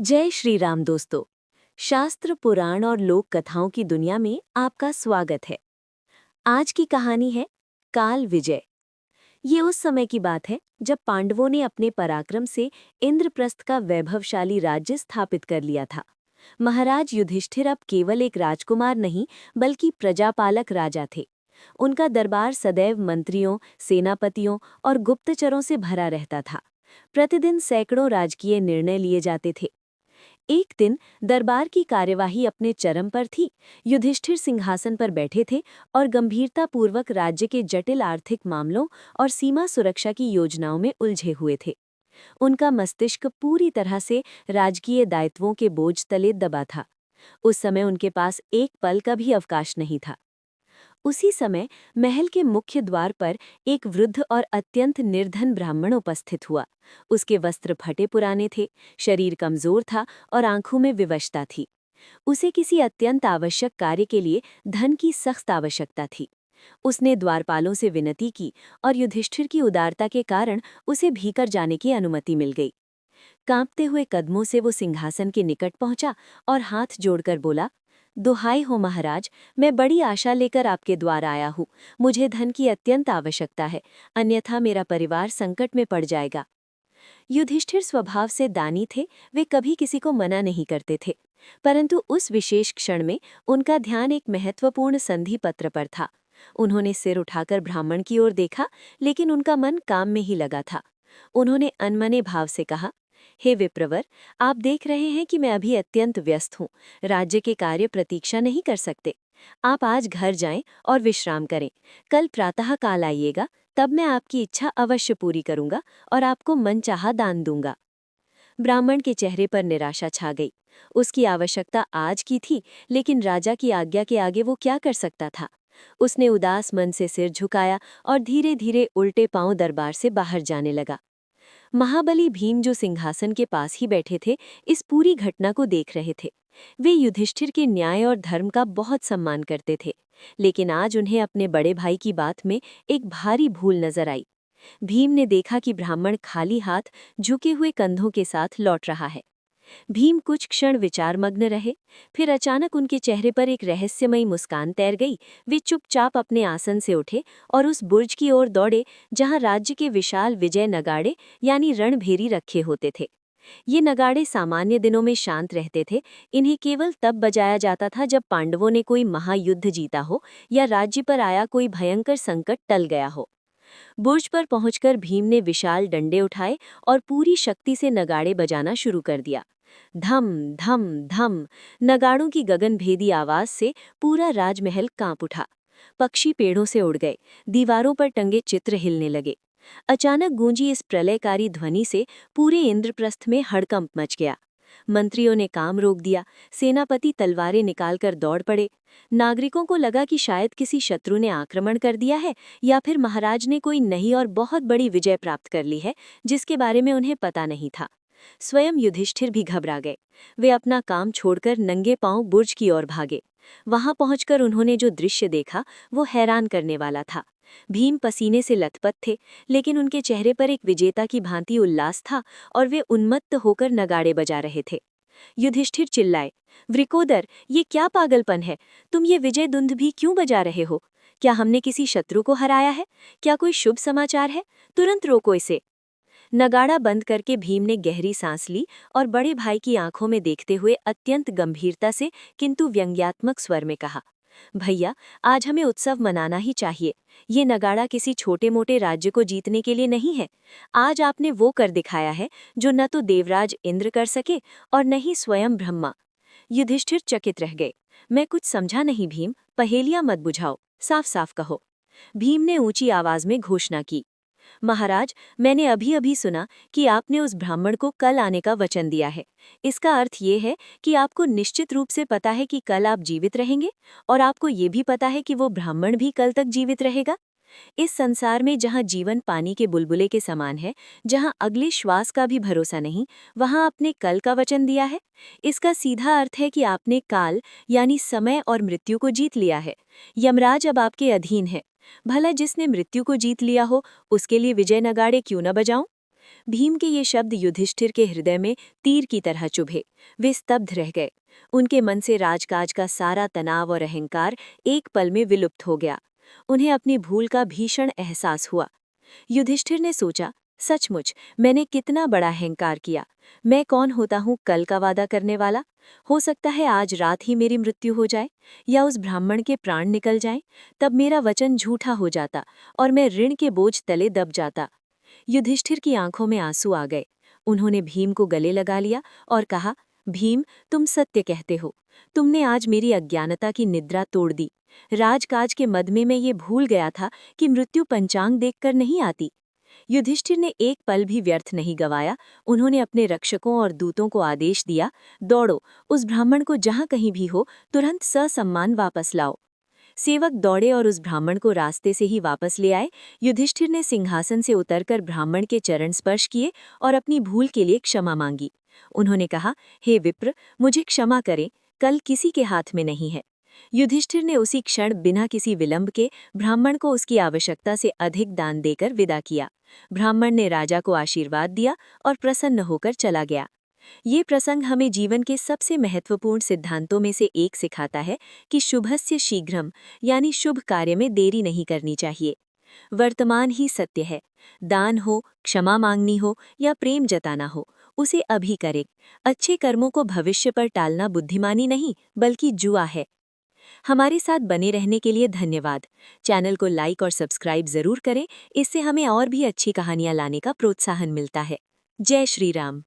जय श्री राम दोस्तों। शास्त्र, पुराण और लोक कथाओं की दुनिया में आपका स्वागत है। आज की कहानी है काल विजय। ये उस समय की बात है जब पांडवों ने अपने पराक्रम से इंद्रप्रस्थ का वैभवशाली राज्य स्थापित कर लिया था। महाराज युधिष्ठिर अब केवल एक राजकुमार नहीं बल्कि प्रजापालक राजा थे। उनका दरबार सदैव मंत्रियों, सेनापतियों और गुप्तचरों से भरा रहता था। प्रतिदिन सैकड़ों राजकीय निर्णय लिए जाते थे। एक दिन दरबार की कार्यवाही अपने चरम पर थी। युधिष्ठिर सिंहासन पर बैठे थे और गंभीरतापूर्वक राज्य के जटिल आर्थिक मामलों और सीमा सुरक्षा की योजनाओं में उलझे हुए थे। उनका मस्तिष्क पूरी तरह से राजकीय दायित्वों के बोझ तले दबा था। उस समय उनके पास एक पल का भी अवकाश नहीं था। उसी समय महल के मुख्य द्वार पर एक वृद्ध और अत्यंत निर्धन ब्राह्मण उपस्थित हुआ। उसके वस्त्र फटे पुराने थे, शरीर कमजोर था और आंखों में विवशता थी। उसे किसी अत्यंत आवश्यक कार्य के लिए धन की सख्त आवश्यकता थी। उसने द्वारपालों से विनती की और युधिष्ठिर की उदारता के कारण उसे भीतर जाने की अनुमति मिल गई। कांपते हुए कदमों से वो सिंहासन के निकट पहुंचा और हाथ जोड़कर बोला, दुहाई हो महाराज, मैं बड़ी आशा लेकर आपके द्वार आया हूँ। मुझे धन की अत्यंत आवश्यकता है, अन्यथा मेरा परिवार संकट में पड़ जाएगा। युधिष्ठिर स्वभाव से दानी थे, वे कभी किसी को मना नहीं करते थे। परंतु उस विशेष क्षण में उनका ध्यान एक महत्वपूर्ण संधि पत्र पर था। उन्होंने सिर उठाकर ब्राह्मण की ओर देखा, लेकिन उनका मन काम में ही लगा था। उन्होंने अनमने भाव से कहा, हे विप्रवर, आप देख रहे हैं कि मैं अभी अत्यंत व्यस्त हूँ। राज्य के कार्य प्रतीक्षा नहीं कर सकते। आप आज घर जाएं और विश्राम करें। कल प्रातः काल आइएगा, तब मैं आपकी इच्छा अवश्य पूरी करूंगा और आपको मनचाहा दान दूंगा। ब्राह्मण के चेहरे पर निराशा छा गई। उसकी आवश्यकता आज की थी, लेकिन राजा की आज्ञा के आगे वो क्या कर सकता था। उसने उदास मन से सिर झुकाया और धीरे धीरे उल्टे पांव दरबार से बाहर जाने लगा। महाबली भीम, जो सिंहासन के पास ही बैठे थे, इस पूरी घटना को देख रहे थे। वे युधिष्ठिर के न्याय और धर्म का बहुत सम्मान करते थे, लेकिन आज उन्हें अपने बड़े भाई की बात में एक भारी भूल नजर आई। भीम ने देखा कि ब्राह्मण खाली हाथ, झुके हुए कंधों के साथ लौट रहा है। भीम कुछ क्षण विचारमग्न रहे, फिर अचानक उनके चेहरे पर एक रहस्यमयी मुस्कान तैर गई। वे चुपचाप अपने आसन से उठे और उस बुर्ज की ओर दौड़े जहां राज्य के विशाल विजय नगाड़े यानी रणभेरी रखे होते थे। ये नगाड़े सामान्य दिनों में शांत रहते थे। इन्हें केवल तब बजाया जाता था जब पांडवों ने कोई महायुद्ध जीता हो या राज्य पर आया कोई भयंकर संकट टल गया हो। बुर्ज पर पहुंचकर भीम ने विशाल डंडे उठाए और पूरी शक्ति से नगाड़े बजाना शुरू कर दिया। धम धम धम, नगाड़ों की गगनभेदी आवाज से पूरा राजमहल कांप उठा। पक्षी पेड़ों से उड़ गए, दीवारों पर टंगे चित्र हिलने लगे। अचानक गूंजी इस प्रलयकारी ध्वनि से पूरे इंद्रप्रस्थ में हड़कंप मच गया। मंत्रियों ने काम रोक दिया, सेनापति तलवारें निकालकर दौड़ पड़े। नागरिकों को लगा कि शायद किसी शत्रु ने आक्रमण कर दिया है या फिर महाराज ने कोई नई और बहुत बड़ी विजय प्राप्त कर ली है, जिसके बारे में उन्हें पता नहीं था। स्वयं युधिष्ठिर भी घबरा गए। वे अपना काम छोड़कर नंगे पांव बुर्ज की ओर भागे। वहां पहुंचकर उन्होंने जो दृश्य देखा वो हैरान करने वाला था। भीम पसीने से लथपथ थे, लेकिन उनके चेहरे पर एक विजेता की भांति उल्लास था और वे उन्मत्त होकर नगाड़े बजा रहे थे। युधिष्ठिर चिल्लाए, वृकोदर, ये क्या पागलपन है? तुम ये विजय धुंध भी क्यों बजा रहे हो? क्या हमने किसी शत्रु को हराया है? क्या कोई शुभ समाचार है? तुरंत रोको इसे। नगाड़ा बंद करके भीम ने गहरी सांस ली और बड़े भाई की आंखों में देखते हुए अत्यंत गंभीरता से किंतु व्यंग्यात्मक स्वर में कहा, भैया, आज हमें उत्सव मनाना ही चाहिए। ये नगाड़ा किसी छोटे मोटे राज्य को जीतने के लिए नहीं है। आज आपने वो कर दिखाया है जो न तो देवराज इंद्र कर सके और न ही स्वयं ब्रह्मा। युधिष्ठिर चकित रह गए। मैं कुछ समझा नहीं भीम, पहेलियां मत बुझाओ, साफ साफ कहो। भीम ने ऊंची आवाज में घोषणा की, महाराज, मैंने अभी अभी सुना कि आपने उस ब्राह्मण को कल आने का वचन दिया है। इसका अर्थ ये है कि आपको निश्चित रूप से पता है कि कल आप जीवित रहेंगे, और आपको ये भी पता है कि वो ब्राह्मण भी कल तक जीवित रहेगा। इस संसार में जहाँ जीवन पानी के बुलबुले के समान है, जहाँ अगले श्वास का भी भरोसा नहीं, वहाँ आपने कल का वचन दिया है। इसका सीधा अर्थ है कि आपने काल यानी समय और मृत्यु को जीत लिया है। यमराज अब आपके अधीन है। भला जिसने मृत्यु को जीत लिया हो, उसके लिए विजय नगाड़े क्यों न बजाऊं? भीम के ये शब्द युधिष्ठिर के हृदय में तीर की तरह चुभे। वे स्तब्ध रह गए। उनके मन से राजकाज का सारा तनाव और अहंकार एक पल में विलुप्त हो गया। उन्हें अपनी भूल का भीषण एहसास हुआ। युधिष्ठिर ने सोचा, सचमुच मैंने कितना बड़ा अहंकार किया। मैं कौन होता हूँ कल का वादा करने वाला? हो सकता है आज रात ही मेरी मृत्यु हो जाए या उस ब्राह्मण के प्राण निकल जाएं, तब मेरा वचन झूठा हो जाता और मैं ऋण के बोझ तले दब जाता। युधिष्ठिर की आंखों में आंसू आ गए। उन्होंने भीम को गले लगा लिया और कहा, भीम, तुम सत्य कहते हो। तुमने आज मेरी अज्ञानता की निद्रा तोड़ दी। राजकाज के मद में मैं ये भूल गया था कि मृत्यु पंचांग देखकर नहीं आती। युधिष्ठिर ने एक पल भी व्यर्थ नहीं गवाया। उन्होंने अपने रक्षकों और दूतों को आदेश दिया, दौड़ो, उस ब्राह्मण को जहां कहीं भी हो तुरंत ससम्मान वापस लाओ। सेवक दौड़े और उस ब्राह्मण को रास्ते से ही वापस ले आए। युधिष्ठिर ने सिंहासन से उतरकर ब्राह्मण के चरण स्पर्श किए और अपनी भूल के लिए क्षमा मांगी। उन्होंने कहा, हे विप्र, मुझे क्षमा करें, कल किसी के हाथ में नहीं है। युधिष्ठिर ने उसी क्षण बिना किसी विलंब के ब्राह्मण को उसकी आवश्यकता से अधिक दान देकर विदा किया। ब्राह्मण ने राजा को आशीर्वाद दिया और प्रसन्न होकर चला गया। ये प्रसंग हमें जीवन के सबसे महत्वपूर्ण सिद्धांतों में से एक सिखाता है कि शुभस्य शीघ्रम, यानी शुभ कार्य में देरी नहीं करनी चाहिए। वर्तमान ही सत्य है। दान हो, क्षमा मांगनी हो या प्रेम जताना हो, उसे अभी करें। अच्छे कर्मों को भविष्य पर टालना बुद्धिमानी नहीं, बल्कि जुआ है। हमारे साथ बने रहने के लिए धन्यवाद। चैनल को लाइक और सब्सक्राइब जरूर करें, इससे हमें और भी अच्छी कहानियां लाने का प्रोत्साहन मिलता है। जय श्री राम।